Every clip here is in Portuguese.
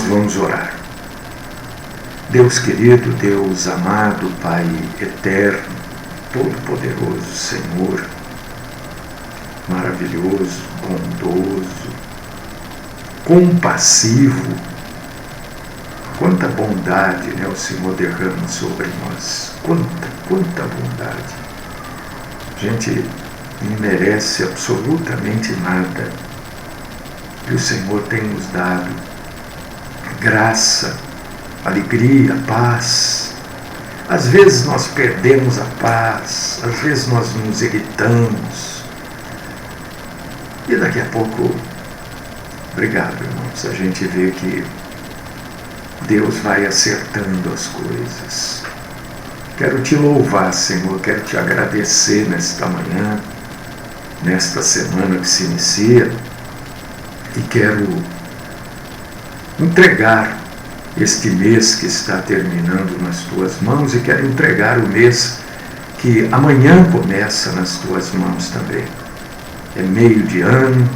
vamos orar. Deus querido, Deus amado, Pai eterno, todo-poderoso, Senhor, maravilhoso, bondoso, compassivo, quanta bondade, né, o Senhor derrama sobre nós, quanta bondade. A gente não merece absolutamente nada, e o Senhor tem nos dado graça, alegria, paz. Às vezes nós perdemos a paz, às vezes nós nos irritamos, e daqui a pouco, obrigado, irmãos, a gente vê que Deus vai acertando as coisas. Quero te louvar, Senhor, quero te agradecer nesta manhã, nesta semana que se inicia, e quero entregar este mês que está terminando nas tuas mãos, e quero entregar o mês que amanhã começa nas tuas mãos também. É meio de ano,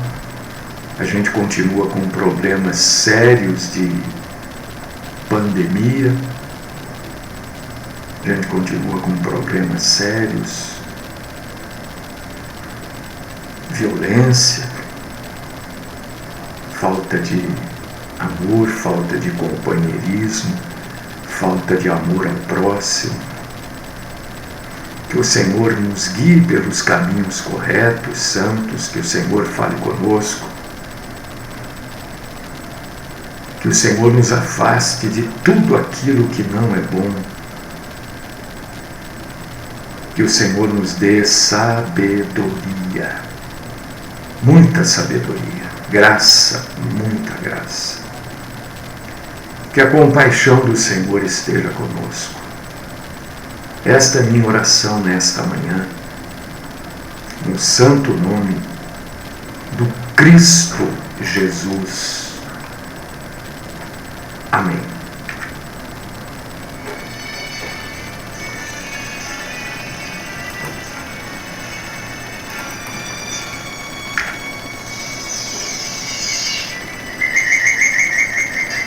a gente continua com problemas sérios de pandemia, a gente continua com problemas sérios, violência, falta de amor, falta de companheirismo, falta de amor ao próximo. Que o Senhor nos guie pelos caminhos corretos, santos, que o Senhor fale conosco, que o Senhor nos afaste de tudo aquilo que não é bom, que o Senhor nos dê sabedoria, muita sabedoria, graça, muita graça. Que a compaixão do Senhor esteja conosco. Esta é a minha oração nesta manhã, no santo nome do Cristo Jesus. Amém.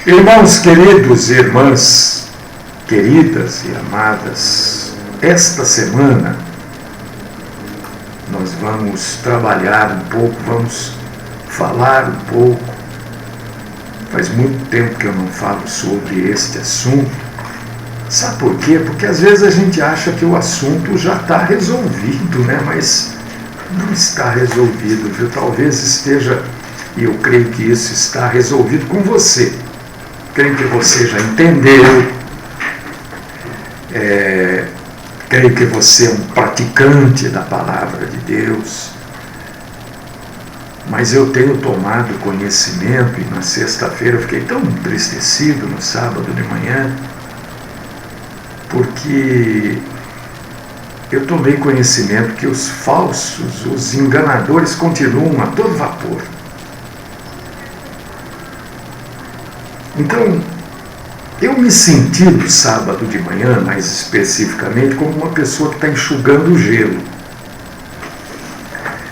Irmãos queridos, irmãs queridas e amadas, esta semana nós vamos trabalhar um pouco, vamos falar um pouco. Faz muito tempo que eu não falo sobre este assunto. Sabe por quê? Porque às vezes a gente acha que o assunto já está resolvido, né? Mas não está resolvido, viu? Talvez esteja, e eu creio que isso está resolvido com você. Creio que você já entendeu, creio que você é um praticante da palavra de Deus, mas eu tenho tomado conhecimento, e na sexta-feira eu fiquei tão entristecido, no sábado de manhã, porque eu tomei conhecimento que os falsos, os enganadores continuam a todo vapor. Então, eu me senti no sábado de manhã, mais especificamente, como uma pessoa que está enxugando o gelo.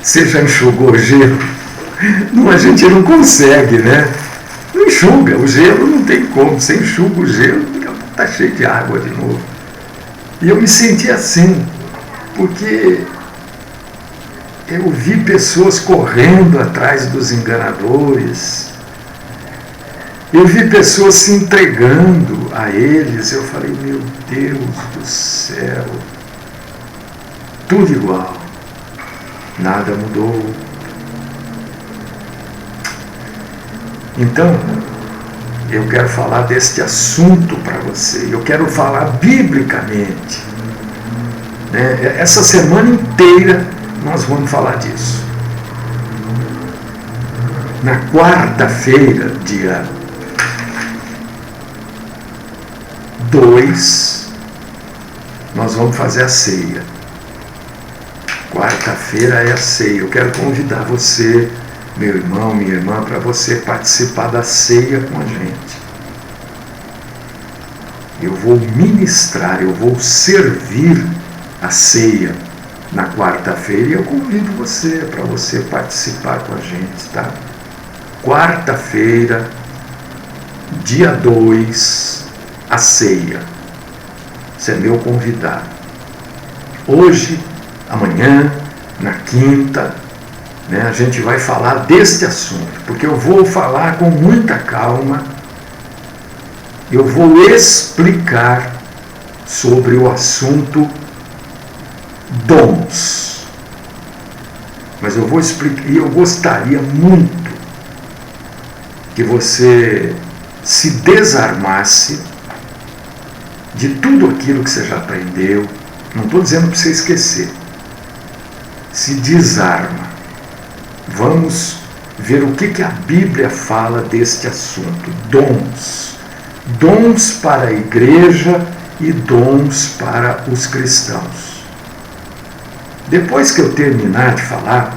Você já enxugou o gelo? Não, a gente não consegue, né? Não enxuga, o gelo não tem como. Você enxuga o gelo, está cheio de água de novo. E eu me senti assim, porque eu vi pessoas correndo atrás dos enganadores. Eu vi pessoas se entregando a eles. Eu falei, meu Deus do céu, tudo igual, nada mudou. Então, eu quero falar deste assunto para você. Eu quero falar biblicamente, né? Essa semana inteira nós vamos falar disso. Na quarta-feira, dia 2, nós vamos fazer a ceia. Quarta-feira é a ceia. Eu quero convidar você, meu irmão, minha irmã, para você participar da ceia com a gente. Eu vou ministrar, eu vou servir a ceia na quarta-feira, e eu convido você para você participar com a gente, tá? Quarta-feira, dia 2, a ceia. Você é meu convidado. Hoje, amanhã, na quinta, a gente vai falar deste assunto, porque eu vou falar com muita calma, eu vou explicar sobre o assunto dons. Mas eu vou explicar, e eu gostaria muito que você se desarmasse de tudo aquilo que você já aprendeu. Não estou dizendo para você esquecer. Se desarma. Vamos ver o que a Bíblia fala deste assunto. Dons. Dons para a igreja e dons para os cristãos. Depois que eu terminar de falar,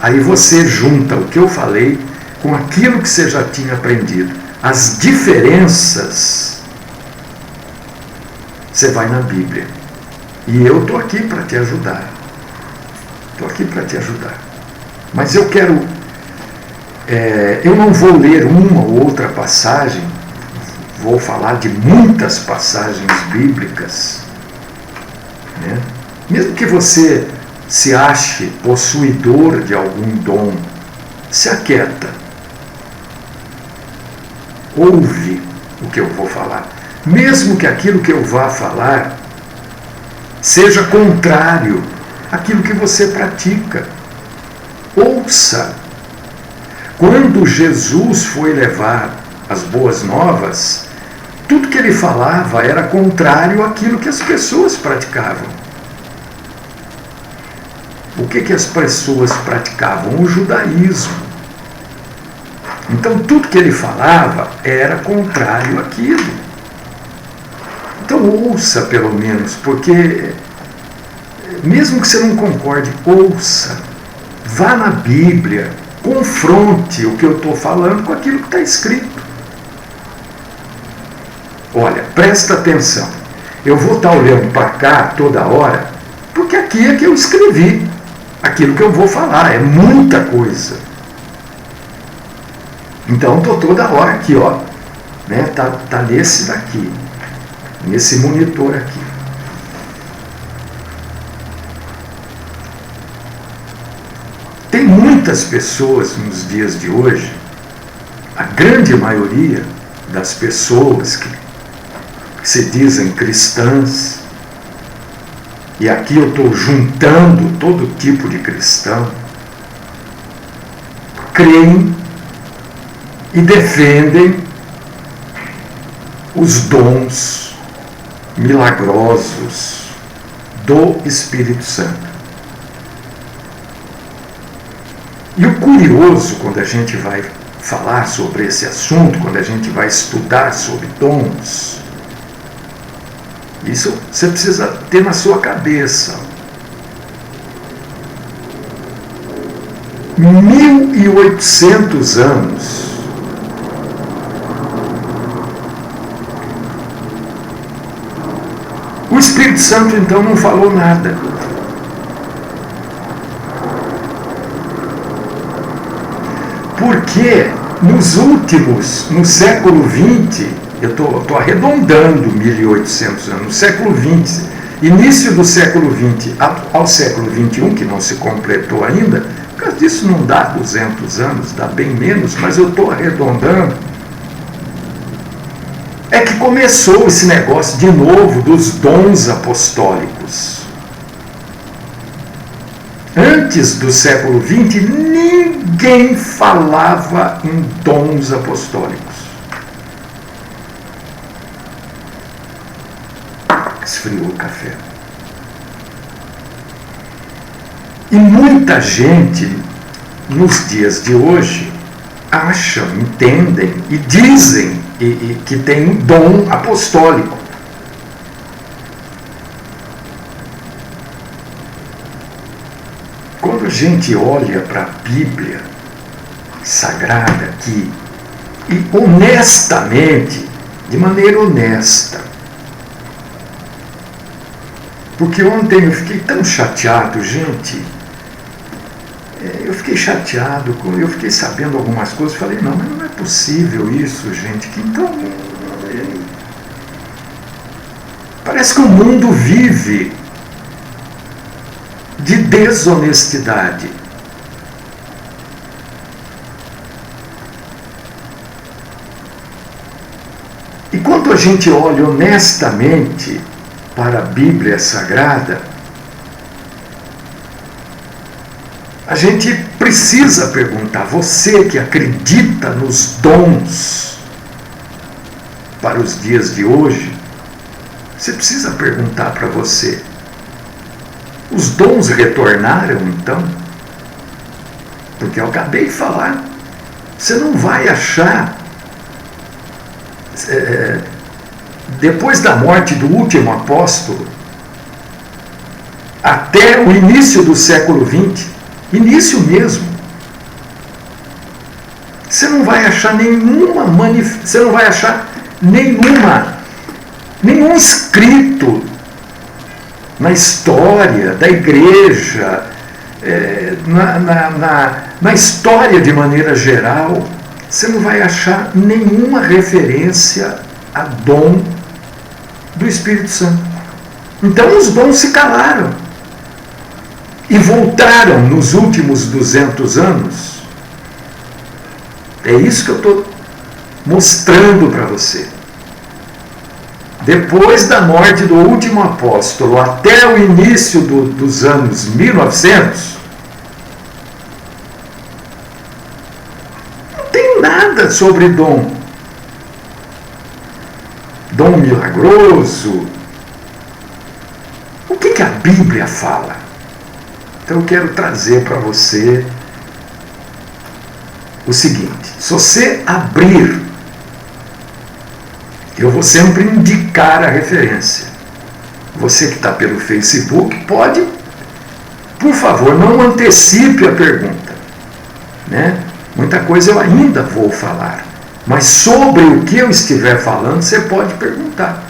aí você junta o que eu falei com aquilo que você já tinha aprendido. As diferenças, você vai na Bíblia. E eu estou aqui para te ajudar. Estou aqui para te ajudar. Mas eu quero... eu não vou ler uma ou outra passagem, vou falar de muitas passagens bíblicas. Mesmo que você se ache possuidor de algum dom, se aquieta. Ouve o que eu vou falar. Mesmo que aquilo que eu vá falar seja contrário àquilo que você pratica. Ouça. Quando Jesus foi levar as boas novas, tudo que ele falava era contrário àquilo que as pessoas praticavam. O que as pessoas praticavam? O judaísmo. Então tudo que ele falava era contrário àquilo. Então ouça pelo menos, porque mesmo que você não concorde, ouça. Vá na Bíblia, confronte o que eu estou falando com aquilo que está escrito. Olha, presta atenção. Eu vou estar olhando para cá toda hora, porque aqui é que eu escrevi aquilo que eu vou falar. É muita coisa. Então estou toda hora aqui, ó. Tá nesse daqui, nesse monitor aqui. Tem muitas pessoas nos dias de hoje, a grande maioria das pessoas que se dizem cristãs, e aqui eu estou juntando todo tipo de cristão, creem e defendem os dons milagrosos do Espírito Santo. E o curioso, quando a gente vai falar sobre esse assunto, quando a gente vai estudar sobre dons, isso você precisa ter na sua cabeça. 1800 anos o Espírito Santo então não falou nada. Porque no século XX, eu estou arredondando 1800 anos, no século XX, início do século XX ao século XXI, que não se completou ainda, por causa disso não dá 200 anos, dá bem menos, mas eu estou arredondando, é que começou esse negócio de novo dos dons apostólicos. Antes do século XX, ninguém falava em dons apostólicos. Esfriou o café. E muita gente, nos dias de hoje, acham, entendem e dizem que tem um dom apostólico. Quando a gente olha para a Bíblia Sagrada aqui, e honestamente, de maneira honesta, porque ontem eu fiquei tão chateado, gente, eu fiquei chateado, eu fiquei sabendo algumas coisas, falei, não, mas não é possível isso, gente, que então... Parece que o mundo vive de desonestidade. E quando a gente olha honestamente para a Bíblia Sagrada, a gente precisa perguntar, você que acredita nos dons para os dias de hoje, você precisa perguntar para você, os dons retornaram então? Porque eu acabei de falar, você não vai achar, depois da morte do último apóstolo, até o início do século XX, início mesmo, você não vai achar você não vai achar nenhum escrito na história da igreja, na história de maneira geral, você não vai achar nenhuma referência a dom do Espírito Santo. Então os dons se calaram e voltaram nos últimos 200 anos. É isso que eu estou mostrando para você. Depois da morte do último apóstolo até o início dos anos 1900, não tem nada sobre dom milagroso. O que a Bíblia fala? Então eu quero trazer para você o seguinte: se você abrir, eu vou sempre indicar a referência. Você que está pelo Facebook pode, por favor, não antecipe a pergunta, né? Muita coisa eu ainda vou falar, mas sobre o que eu estiver falando, você pode perguntar.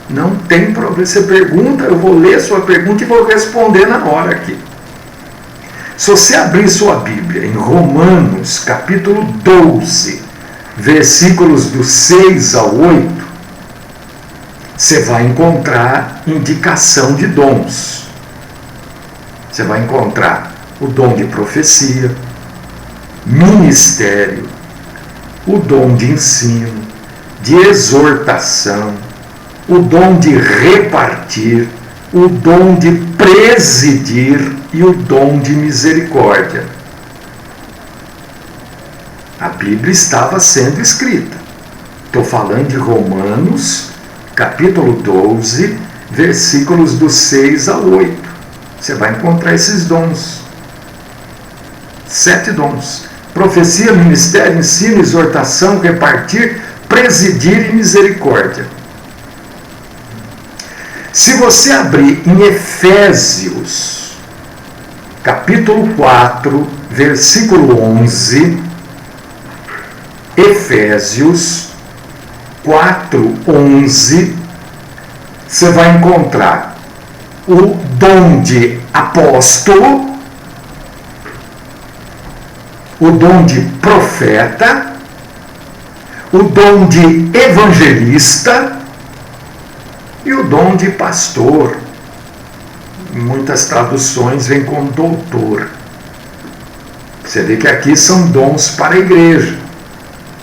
Não tem problema, você pergunta, eu vou ler a sua pergunta e vou responder na hora aqui. Se você abrir sua Bíblia em Romanos, capítulo 12, versículos do 6 ao 8, você vai encontrar indicação de dons. Você vai encontrar o dom de profecia, ministério, o dom de ensino, de exortação, o dom de repartir, o dom de presidir e o dom de misericórdia. A Bíblia estava sendo escrita. Estou falando de Romanos, capítulo 12, versículos do 6 ao 8. Você vai encontrar esses dons. 7 dons. Profecia, ministério, ensino, exortação, repartir, presidir e misericórdia. Se você abrir em Efésios, capítulo 4, versículo 11, Efésios 4, 11, você vai encontrar o dom de apóstolo, o dom de profeta, o dom de evangelista e o dom de pastor. Em muitas traduções vem com doutor. Você vê que aqui são dons para a igreja,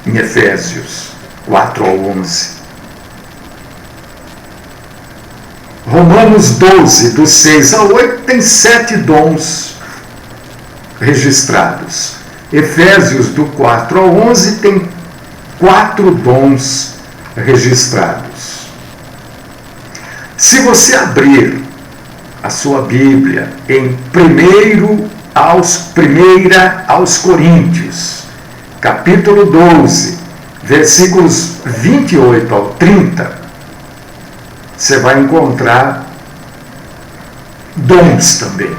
em Efésios 4 ao 11. Romanos 12, do 6 ao 8, tem 7 dons registrados. Efésios, do 4 ao 11, tem 4 dons registrados. Se você abrir a sua Bíblia em 1 aos Coríntios, capítulo 12, versículos 28 ao 30, você vai encontrar dons também.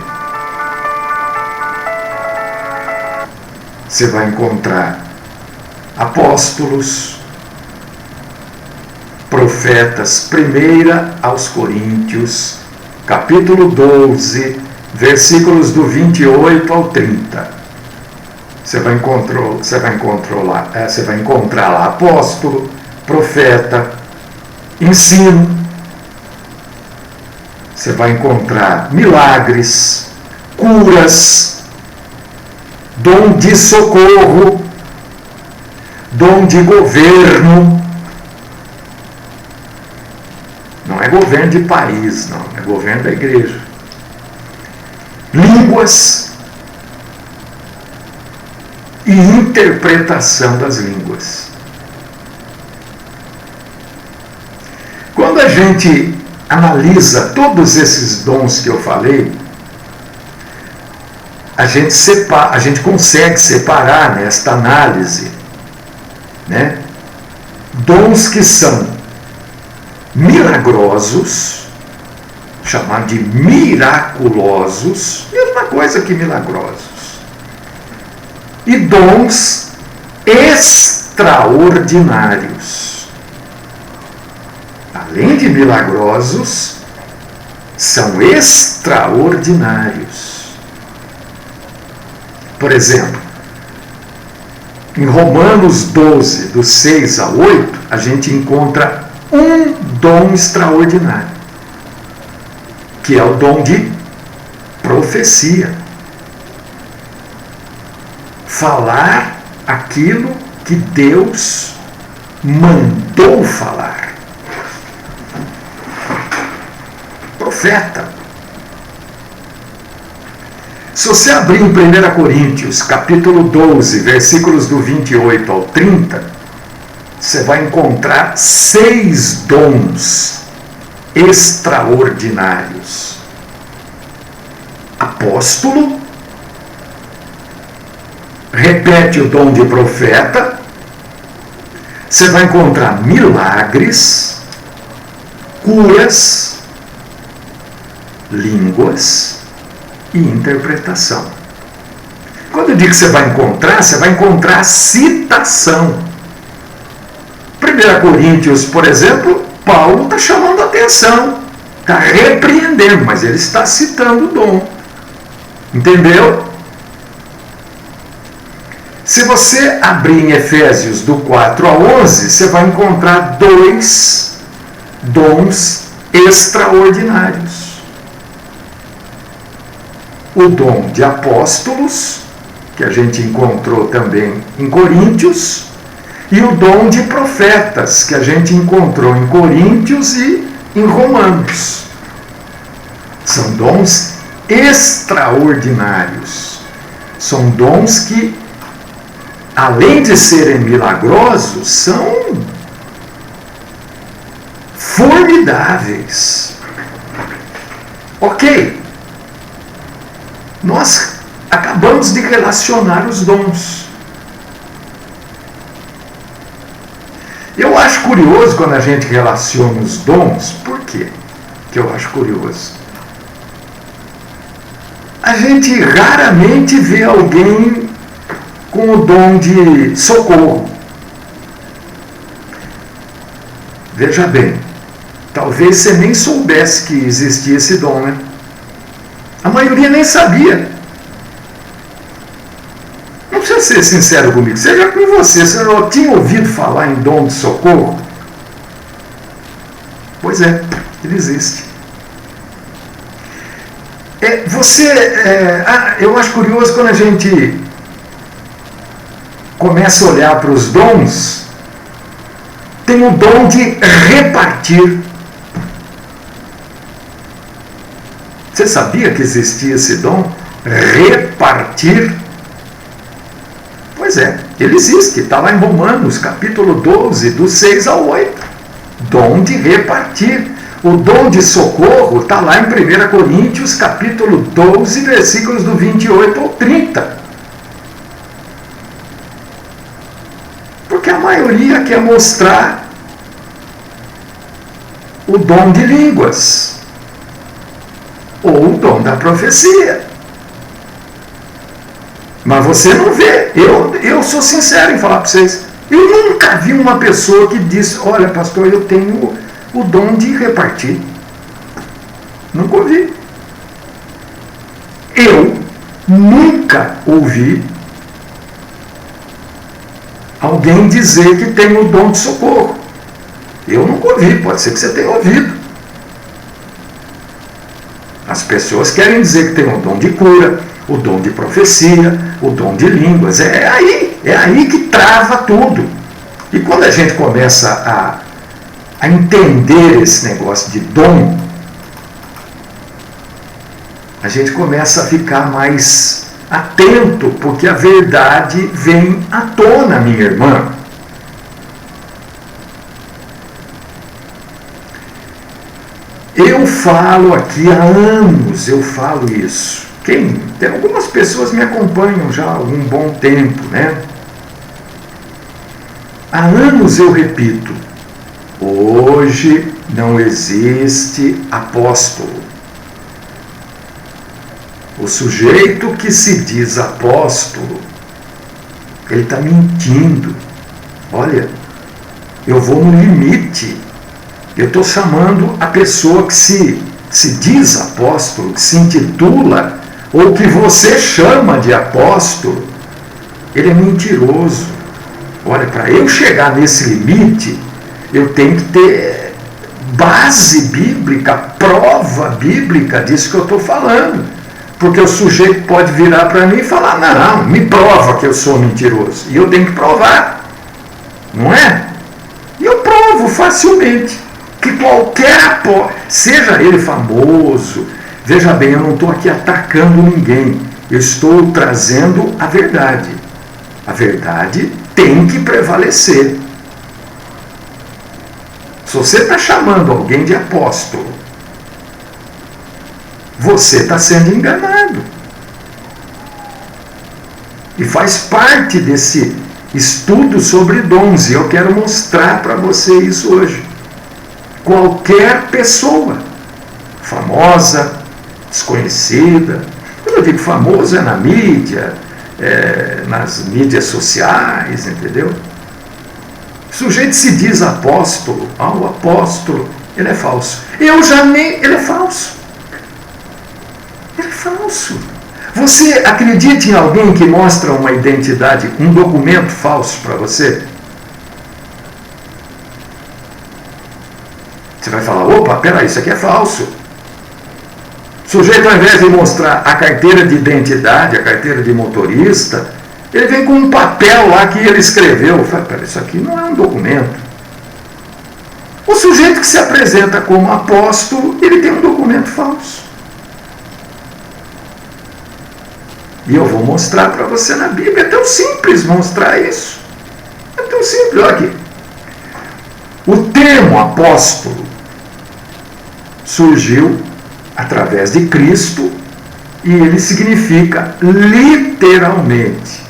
Você vai encontrar apóstolos, profetas. 1 aos Coríntios, capítulo 12, versículos do 28 ao 30. Você vai encontrar lá apóstolo, profeta, ensino. Você vai encontrar milagres, curas, dom de socorro, dom de governo. Não é governo de país, não, é governo da igreja. Línguas e interpretação das línguas. Quando a gente analisa todos esses dons que eu falei, a gente consegue separar nesta análise, né, dons que são milagrosos, chamado de miraculosos, mesma coisa que milagrosos, e dons extraordinários. Além de milagrosos, são extraordinários. Por exemplo, em Romanos 12, do 6 a 8, a gente encontra um dom extraordinário, que é o dom de profecia. Falar aquilo que Deus mandou falar. Profeta. Se você abrir em 1 Coríntios, capítulo 12, versículos do 28 ao 30, você vai encontrar 6 dons extraordinários. Apóstolo, repete o dom de profeta, você vai encontrar milagres, curas, línguas e interpretação. Quando eu digo que você vai encontrar citação. 1 Coríntios, por exemplo, Paulo está chamando a atenção, está repreendendo, mas ele está citando o dom. Entendeu? Se você abrir em Efésios do 4 a 11, você vai encontrar 2 dons extraordinários. O dom de apóstolos, que a gente encontrou também em Coríntios, e o dom de profetas, que a gente encontrou em Coríntios e em Romanos. São dons extraordinários. São dons que, além de serem milagrosos, são formidáveis. Ok. Nós acabamos de relacionar os dons. Eu acho curioso quando a gente relaciona os dons. Por quê que eu acho curioso? A gente raramente vê alguém com o dom de socorro. Veja bem, talvez você nem soubesse que existia esse dom, né? A maioria nem sabia. Não precisa ser sincero comigo, seja com você. Você não tinha ouvido falar em dom de socorro? Pois é, ele existe. Eu acho curioso quando a gente começa a olhar para os dons. Tem o dom de repartir. Você sabia que existia esse dom? Repartir. Pois é, ele existe, está lá em Romanos, capítulo 12, do 6 ao 8. Dom de repartir. O dom de socorro está lá em 1 Coríntios, capítulo 12, versículos do 28 ao 30. Porque a maioria quer mostrar o dom de línguas, ou o dom da profecia. Mas você não vê. Eu sou sincero em falar para vocês. Eu nunca vi uma pessoa que disse: olha, pastor, eu tenho o dom de repartir. Nunca ouvi. eu nunca ouvi alguém dizer que tem o dom de socorro. Eu nunca ouvi, pode ser que você tenha ouvido. As pessoas querem dizer que tem o dom de cura, o dom de profecia, o dom de línguas. É aí que trava tudo. E quando a gente começa a entender esse negócio de dom, a gente começa a ficar mais atento, porque a verdade vem à tona, minha irmã. Eu falo aqui há anos, eu falo isso. Tem algumas pessoas me acompanham já há algum bom tempo, né? Há anos eu repito, hoje não existe apóstolo. O sujeito que se diz apóstolo, ele está mentindo. Olha, eu vou no limite. Eu estou chamando a pessoa que se diz apóstolo, que se intitula, ou que você chama de apóstolo, ele é mentiroso. Olha, para eu chegar nesse limite, eu tenho que ter base bíblica, prova bíblica disso que eu estou falando. Porque o sujeito pode virar para mim e falar, não, me prova que eu sou mentiroso. E eu tenho que provar. Não é? E eu provo facilmente que qualquer apóstolo, seja ele famoso, veja bem, eu não estou aqui atacando ninguém. Eu estou trazendo a verdade. A verdade tem que prevalecer. Se você está chamando alguém de apóstolo, você está sendo enganado. E faz parte desse estudo sobre dons, e eu quero mostrar para você isso hoje. Qualquer pessoa, famosa, desconhecida, quando eu digo famoso é na mídia, nas mídias sociais, entendeu? O sujeito se diz apóstolo, o apóstolo, ele é falso. Ele é falso. Ele é falso. Você acredita em alguém que mostra uma identidade, um documento falso para você? Você vai falar, opa, peraí, isso aqui é falso. O sujeito, ao invés de mostrar a carteira de identidade, a carteira de motorista, ele vem com um papel lá que ele escreveu. Fala, peraí, isso aqui não é um documento. O sujeito que se apresenta como apóstolo, ele tem um documento falso. E eu vou mostrar para você na Bíblia. É tão simples mostrar isso. É tão simples. Olha aqui. O termo apóstolo surgiu através de Cristo e ele significa literalmente.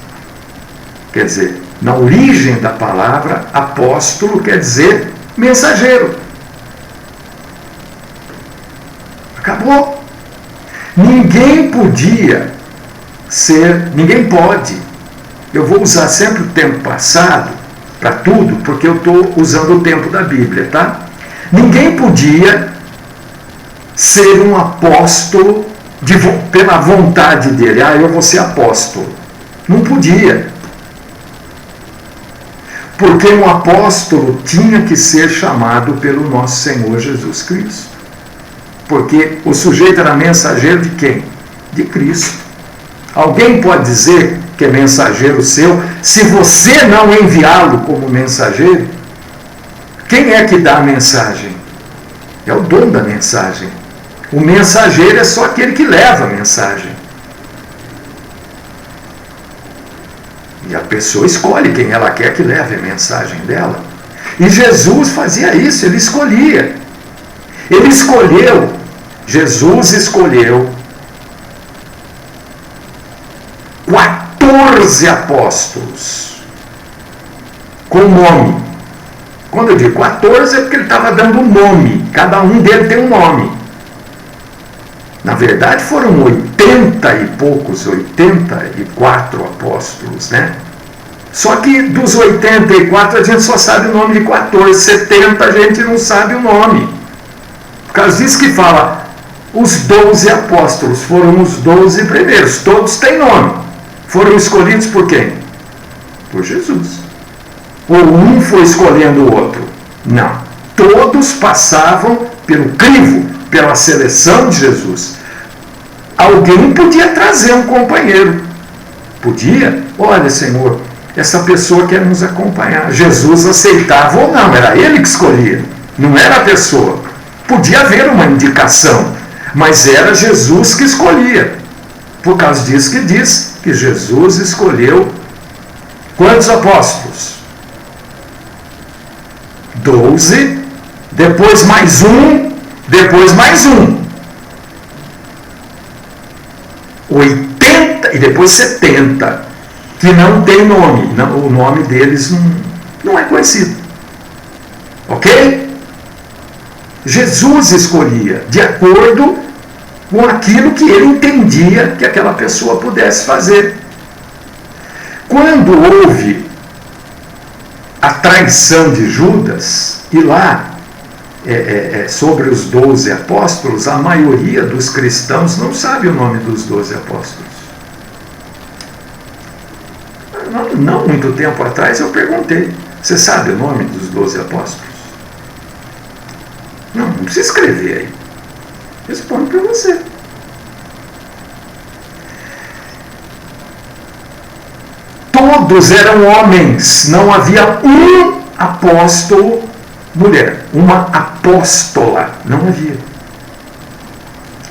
Quer dizer, na origem da palavra, apóstolo quer dizer mensageiro. Acabou. Ninguém pode. Eu vou usar sempre o tempo passado para tudo, porque eu estou usando o tempo da Bíblia, tá? Ninguém podia ser um apóstolo pela vontade dele. Eu vou ser apóstolo. Não podia. Porque um apóstolo tinha que ser chamado pelo nosso Senhor Jesus Cristo. Porque o sujeito era mensageiro de quem? De Cristo. Alguém pode dizer que é mensageiro seu se você não enviá-lo como mensageiro? Quem é que dá a mensagem? É o dono da mensagem. O mensageiro é só aquele que leva a mensagem. E a pessoa escolhe quem ela quer que leve a mensagem dela. E Jesus fazia isso, ele escolhia. Jesus escolheu 14 apóstolos com nome. Quando eu digo 14 é porque ele estava dando um nome. Cada um deles tem um nome. Na verdade foram 84 apóstolos, né? Só que dos 84 a gente só sabe o nome de 14, 70 a gente não sabe o nome. Por causa disso que fala Os 12 apóstolos foram os 12 primeiros, todos têm nome. Foram escolhidos por quem? Por Jesus. Ou um foi escolhendo o outro? Não. Todos passavam pelo crivo, pela seleção de Jesus. Alguém podia trazer um companheiro. Podia? Olha, Senhor, essa pessoa quer nos acompanhar. Jesus aceitava ou não, era ele que escolhia, não era a pessoa. Podia haver uma indicação, mas era Jesus que escolhia. Por causa disso que diz que Jesus escolheu quantos apóstolos? 12, depois mais um, depois mais um. 80 e depois 70, que não tem nome. Não, o nome deles não é conhecido. Ok? Jesus escolhia de acordo com aquilo que ele entendia que aquela pessoa pudesse fazer. Quando houve a traição de Judas, e lá, sobre os 12 apóstolos, a maioria dos cristãos não sabe o nome dos 12 apóstolos. Não muito tempo atrás eu perguntei, você sabe o nome dos 12 apóstolos? Não precisa escrever aí. Respondo para você. Todos eram homens, não havia um apóstolo mulher, uma apóstola, não havia.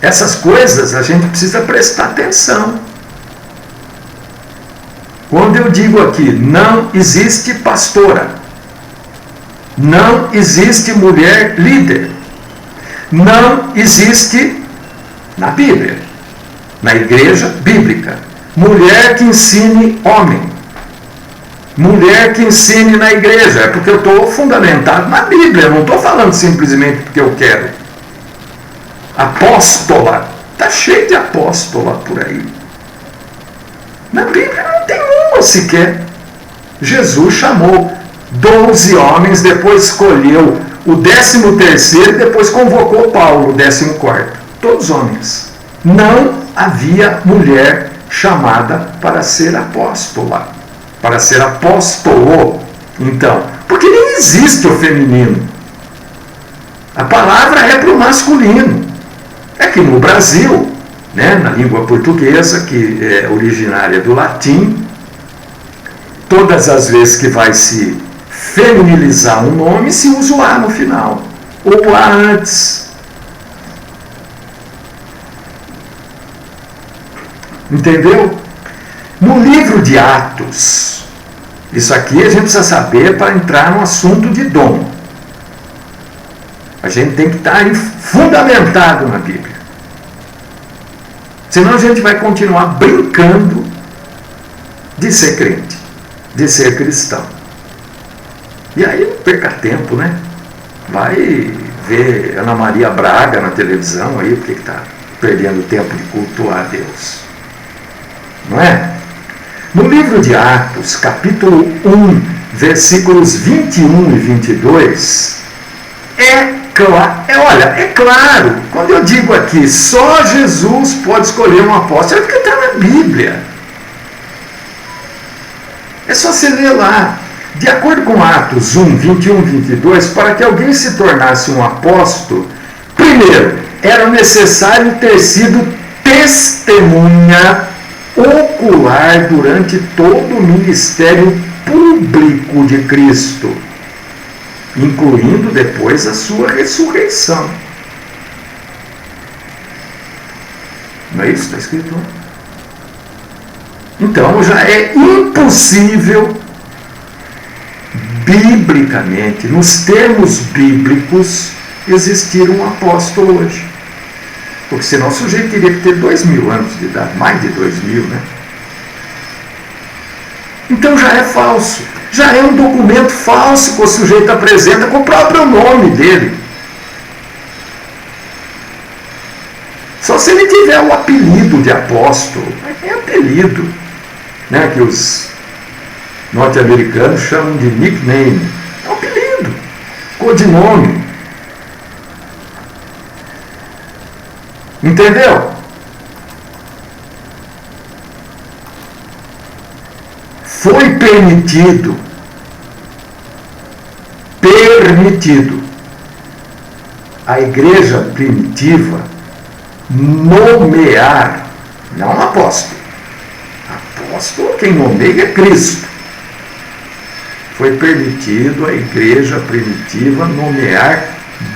Essas coisas a gente precisa prestar atenção. Quando eu digo aqui, não existe pastora, não existe mulher líder, não existe na Bíblia, na igreja bíblica, mulher que ensine homem, mulher que ensine na igreja, é porque eu estou fundamentado na Bíblia, eu não estou falando simplesmente porque eu quero. Apóstola, está cheio de apóstola por aí. Na Bíblia não tem uma sequer. Jesus chamou 12 homens, depois escolheu o 13º e depois convocou Paulo, o 14º. Todos homens. Não havia mulher chamada para ser apóstola, para ser apóstolo. Então, porque nem existe o feminino. A palavra é para o masculino. É que no Brasil, né, na língua portuguesa, que é originária do latim, todas as vezes que vai se feminilizar um nome, se usa o A no final, ou o A antes. Entendeu? No livro de Atos, isso aqui a gente precisa saber para entrar no assunto de dom. A gente tem que estar fundamentado na Bíblia. Senão a gente vai continuar brincando de ser crente, de ser cristão. E aí não perca tempo, né? Vai ver Ana Maria Braga na televisão aí, porque está perdendo tempo de cultuar a Deus. Não é? No livro de Atos, capítulo 1, versículos 21 e 22, é claro, quando eu digo aqui, só Jesus pode escolher um apóstolo, é porque está na Bíblia. É só você ler lá. De acordo com Atos 1, 21 e 22, para que alguém se tornasse um apóstolo, primeiro, era necessário ter sido testemunha ocular durante todo o ministério público de Cristo, incluindo depois a sua ressurreição. Não é isso que está escrito? Então já é impossível, biblicamente, nos termos bíblicos, existir um apóstolo hoje. Porque senão o sujeito teria que ter 2000 anos de idade, mais de 2000, né? Então já é falso. Já é um documento falso que o sujeito apresenta com o próprio nome dele. Só se ele tiver o apelido de apóstolo. É apelido, né, que os norte-americanos chamam de nickname. É um apelido, codinome. Entendeu? Foi permitido a igreja primitiva nomear, não apóstolo. Apóstolo, quem nomeia é Cristo. Foi permitido a igreja primitiva nomear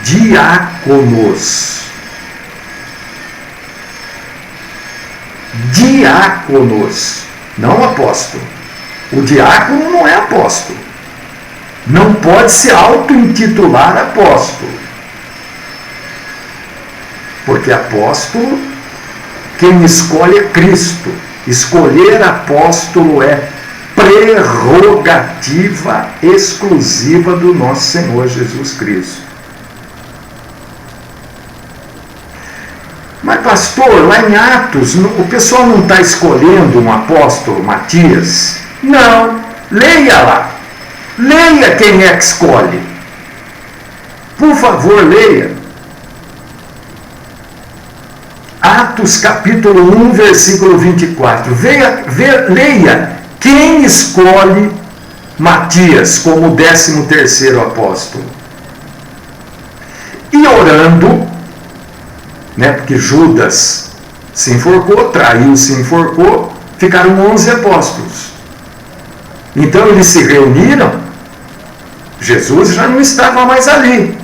diáconos. Diáconos, não apóstolo. O diácono não é apóstolo. Não pode se auto-intitular apóstolo. Porque apóstolo, quem escolhe é Cristo. Escolher apóstolo é prerrogativa exclusiva do nosso Senhor Jesus Cristo. Mas pastor, lá em Atos, o pessoal não está escolhendo um apóstolo, Matias? Não, leia lá. Leia quem é que escolhe. Por favor, leia. Atos capítulo 1, versículo 24. Leia quem escolhe Matias como 13º apóstolo. E orando, né, porque Judas se enforcou, traiu, se enforcou, ficaram 11 apóstolos. Então eles se reuniram, Jesus já não estava mais ali.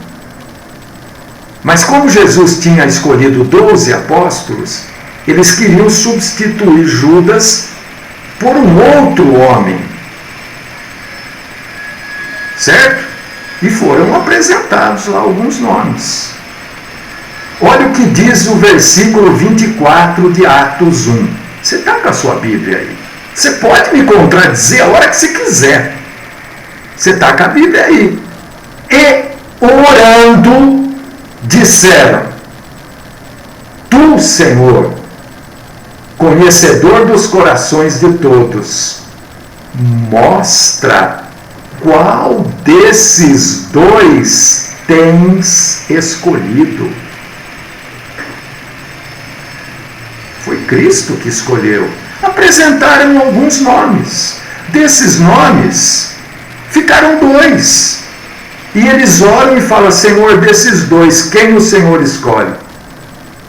Mas como Jesus tinha escolhido 12 apóstolos, eles queriam substituir Judas por um outro homem. Certo? E foram apresentados lá alguns nomes. Olha o que diz o versículo 24 de Atos 1. Você está com a sua Bíblia aí. Você pode me contradizer a hora que você quiser. Você está com a Bíblia aí. E orando, disseram: Tu, Senhor, conhecedor dos corações de todos, mostra qual desses dois tens escolhido. Foi Cristo que escolheu. Apresentaram alguns nomes. Desses nomes, ficaram 2. E eles oram e falam: Senhor, desses 2, quem o Senhor escolhe?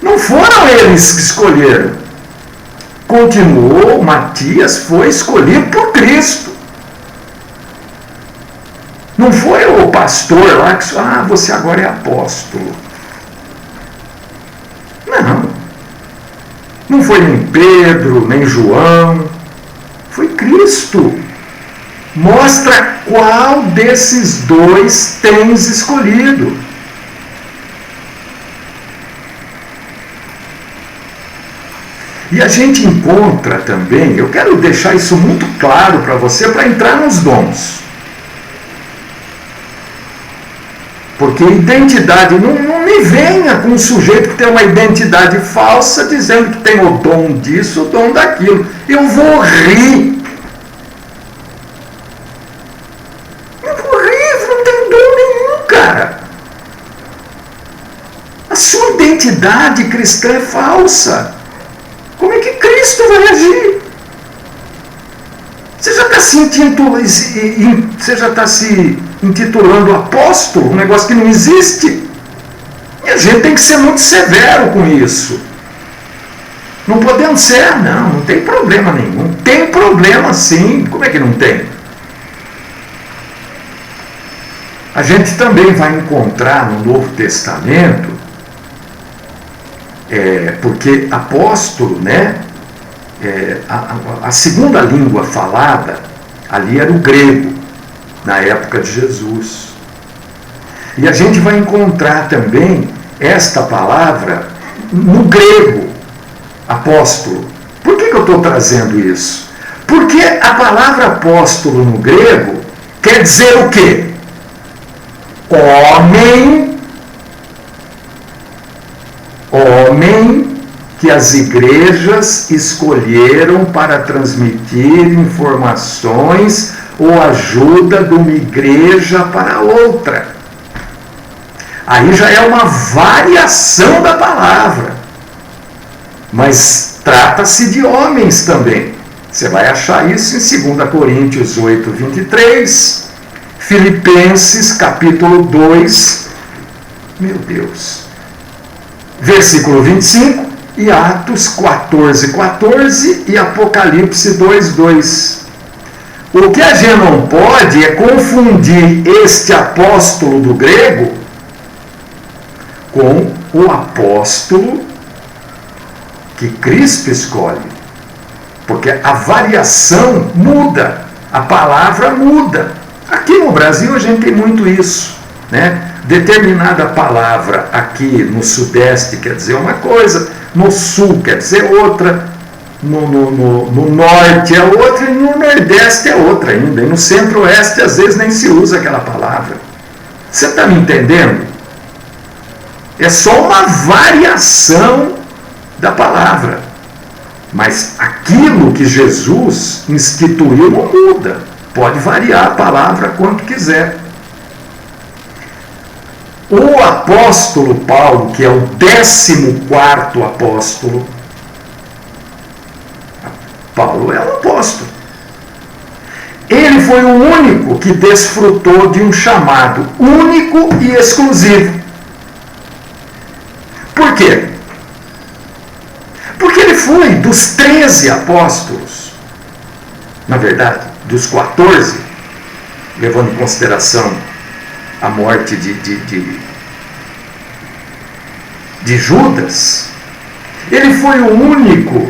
Não foram eles que escolheram. Continuou, Matias foi escolhido por Cristo. Não foi o pastor lá que disse: você agora é apóstolo. Não. Não foi nem Pedro, nem João. Foi Cristo. Mostra qual desses 2 tens escolhido. E a gente encontra também, eu quero deixar isso muito claro para você, para entrar nos dons. Porque identidade, não me venha com um sujeito que tem uma identidade falsa dizendo que tem o dom disso, o dom daquilo. Eu vou rir. Não tem dom nenhum, cara. A sua identidade cristã é falsa. Como é que Cristo vai agir? Você já está se intitulando apóstolo, um negócio que não existe. E a gente tem que ser muito severo com isso. Não podemos ser, não tem problema nenhum. Tem problema sim, como é que não tem? A gente também vai encontrar no Novo Testamento, porque apóstolo, né? A segunda língua falada ali era o grego, na época de Jesus. E a gente vai encontrar também esta palavra no grego, apóstolo. Por que eu estou trazendo isso? Porque a palavra apóstolo no grego quer dizer o quê? Homem que as igrejas escolheram para transmitir informações ou ajuda de uma igreja para outra. Aí já é uma variação da palavra. mas trata-se de homens também. Você vai achar isso em 2 Coríntios 8, 23, Filipenses capítulo 2, meu Deus, versículo 25, e Atos 14, 14 e Apocalipse 2, 2. O que a gente não pode é confundir este apóstolo do grego com o apóstolo que Cristo escolhe. Porque a variação muda, a palavra muda. Aqui no Brasil a gente tem muito isso, né? Determinada palavra aqui no Sudeste quer dizer uma coisa, no Sul quer dizer outra, no Norte é outra e no Nordeste é outra ainda. E no Centro-Oeste às vezes nem se usa aquela palavra. Você está me entendendo? É só uma variação da palavra. Mas aquilo que Jesus instituiu não muda. Pode variar a palavra quanto quiser. O apóstolo Paulo, que é o 14º apóstolo, Paulo é um apóstolo. Ele foi o único que desfrutou de um chamado único e exclusivo. Por quê? Porque ele foi dos 13 apóstolos, na verdade, dos 14, levando em consideração a morte de Judas, ele foi o único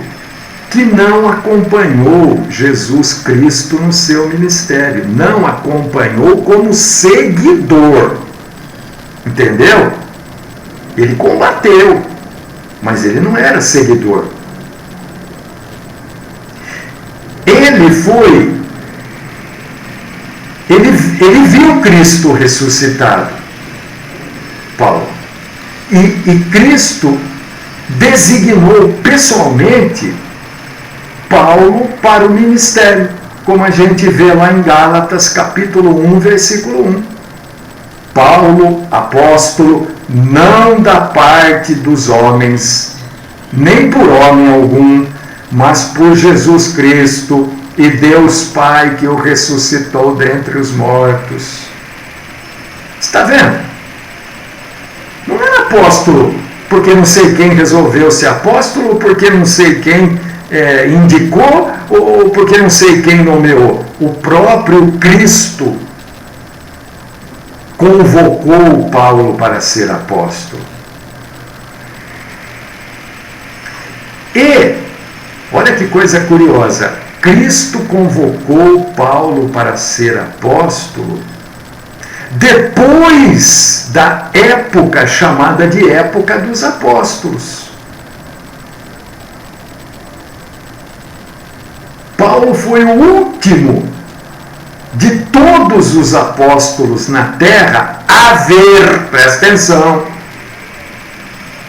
que não acompanhou Jesus Cristo no seu ministério, não acompanhou como seguidor, entendeu? Ele combateu, mas ele não era seguidor. Ele viu Cristo ressuscitado, Paulo, e Cristo designou pessoalmente Paulo para o ministério, como a gente vê lá em Gálatas capítulo 1, versículo 1. Paulo, apóstolo, não da parte dos homens, nem por homem algum, mas por Jesus Cristo e Deus Pai que o ressuscitou dentre os mortos. Está vendo? Não é apóstolo porque não sei quem resolveu ser apóstolo, porque não sei quem indicou, ou porque não sei quem nomeou. O próprio Cristo convocou Paulo para ser apóstolo. E, olha que coisa curiosa, Cristo convocou Paulo para ser apóstolo depois da época chamada de época dos apóstolos. Paulo foi o último de todos os apóstolos na terra a ver, presta atenção,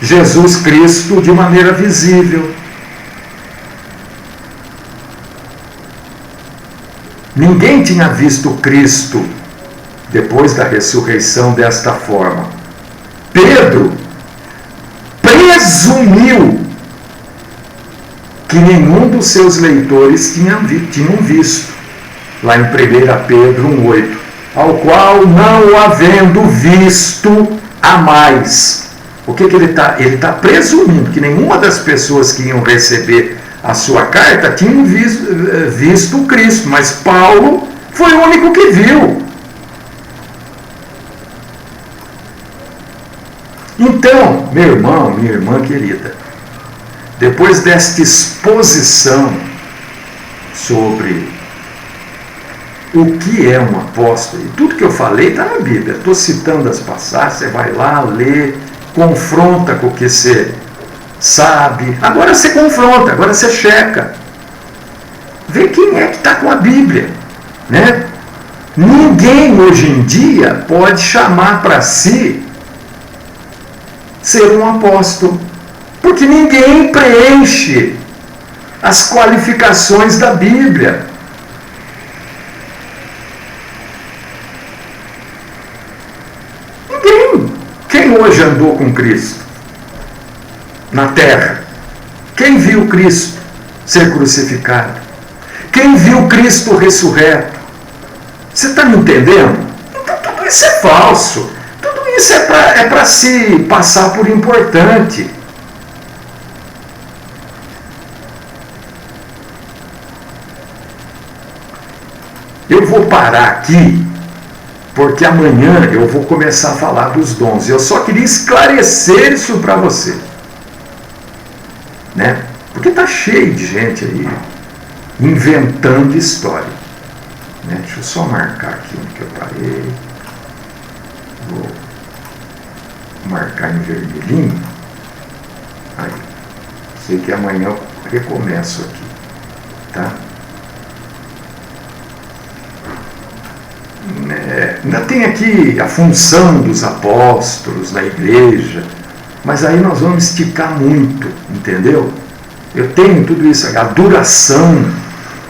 Jesus Cristo de maneira visível. Ninguém tinha visto Cristo depois da ressurreição desta forma. Pedro presumiu que nenhum dos seus leitores tinham visto. Lá em 1 Pedro 1,8, ao qual não o havendo visto a mais. O que ele está? Ele está presumindo que nenhuma das pessoas que iam receber a sua carta tinham visto Cristo, mas Paulo foi o único que viu. Então, meu irmão, minha irmã querida, depois desta exposição sobre o que é um apóstolo, e tudo que eu falei está na Bíblia, estou citando as passagens, você vai lá, lê, confronta com o que você sabe, agora você confronta, agora você checa, vê quem é que está com a Bíblia, né? Ninguém hoje em dia pode chamar para si ser um apóstolo, porque ninguém preenche as qualificações da Bíblia. Ninguém. Quem hoje andou com Cristo na terra? Quem viu Cristo ser crucificado? Quem viu Cristo ressurreto? Você está me entendendo? Então tudo isso é falso. Tudo isso é para se passar por importante. Eu vou parar aqui, porque amanhã eu vou começar a falar dos dons. Eu só queria esclarecer isso para você. Né? Porque está cheio de gente aí inventando história. Né? Deixa eu só marcar aqui onde que eu parei. Vou marcar em vermelhinho. Aí. Sei que amanhã eu recomeço aqui. Tá? Ainda tem aqui a função dos apóstolos na igreja, mas aí nós vamos esticar muito, entendeu? Eu tenho tudo isso, a duração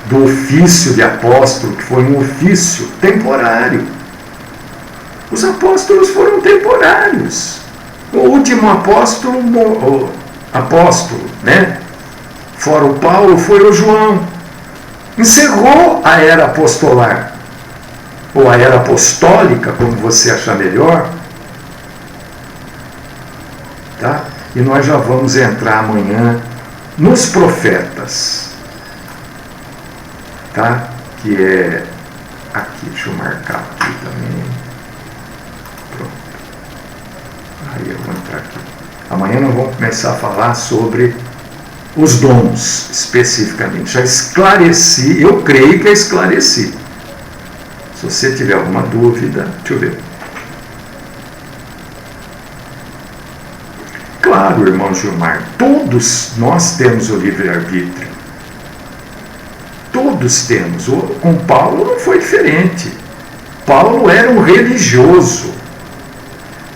do ofício de apóstolo, que foi um ofício temporário. Os apóstolos foram temporários. O último apóstolo, né? Fora o Paulo, foi o João. Encerrou a era apostolar. Ou a era apostólica, como você achar melhor, tá? E nós já vamos entrar amanhã nos profetas, tá? Que é aqui, deixa eu marcar aqui também. Pronto. Aí eu vou entrar aqui. Amanhã nós vamos começar a falar sobre os dons, especificamente. Já esclareci, eu creio que é esclareci. Se você tiver alguma dúvida, deixa eu ver. Claro, irmão Gilmar, todos nós temos o livre-arbítrio. Todos temos. Com Paulo não foi diferente. Paulo era um religioso.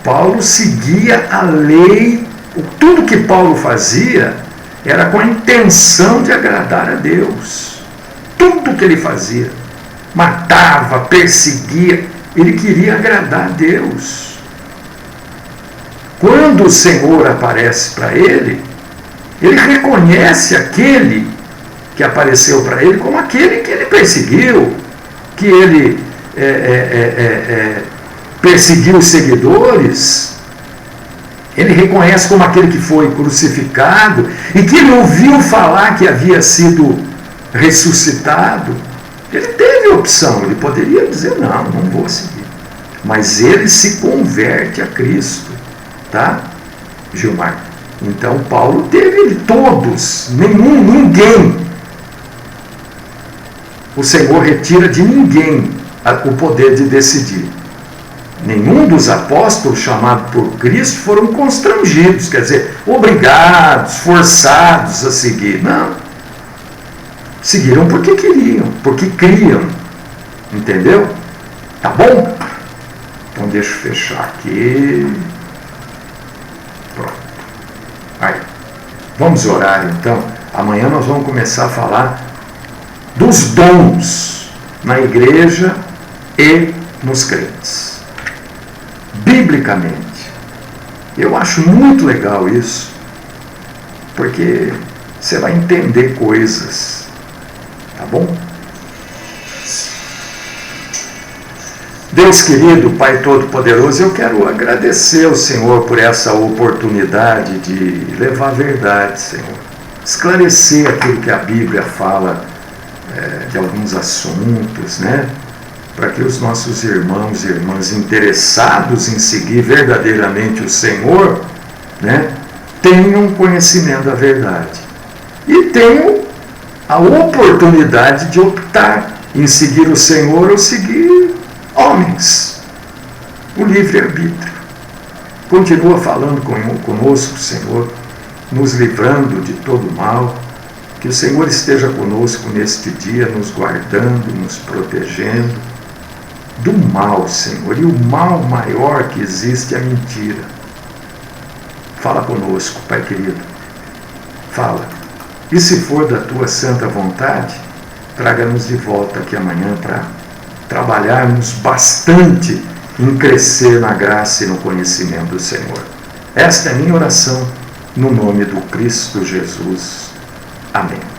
Paulo seguia a lei. Tudo que Paulo fazia era com a intenção de agradar a Deus. Tudo que ele fazia. Matava, perseguia, ele queria agradar a Deus. Quando o Senhor aparece para ele, ele reconhece aquele que apareceu para ele como aquele que ele perseguiu, que ele perseguiu os seguidores. Ele reconhece como aquele que foi crucificado e que ele ouviu falar que havia sido ressuscitado. Ele teve opção, ele poderia dizer, não vou seguir. Mas ele se converte a Cristo, tá, Gilmar? Então Paulo teve todos, ninguém. O Senhor retira de ninguém o poder de decidir. Nenhum dos apóstolos chamados por Cristo foram constrangidos, quer dizer, obrigados, forçados a seguir. Não. Seguiram porque queriam, porque criam. Entendeu? Tá bom? Então deixa eu fechar aqui. Pronto. Aí. Vamos orar então. Amanhã nós vamos começar a falar dos dons na igreja e nos crentes. Biblicamente. Eu acho muito legal isso, porque você vai entender coisas. Tá bom? Deus querido, Pai Todo-Poderoso, eu quero agradecer ao Senhor por essa oportunidade de levar a verdade, Senhor. Esclarecer aquilo que a Bíblia fala de alguns assuntos, né? Para que os nossos irmãos e irmãs interessados em seguir verdadeiramente o Senhor, né, tenham conhecimento da verdade. E tenham a oportunidade de optar em seguir o Senhor ou seguir homens. O livre-arbítrio. Continua falando conosco, Senhor, nos livrando de todo mal. Que o Senhor esteja conosco neste dia, nos guardando, nos protegendo do mal, Senhor. E o mal maior que existe é a mentira. Fala conosco, Pai querido. Fala. E se for da tua santa vontade, traga-nos de volta aqui amanhã para trabalharmos bastante em crescer na graça e no conhecimento do Senhor. Esta é a minha oração, no nome do Cristo Jesus. Amém.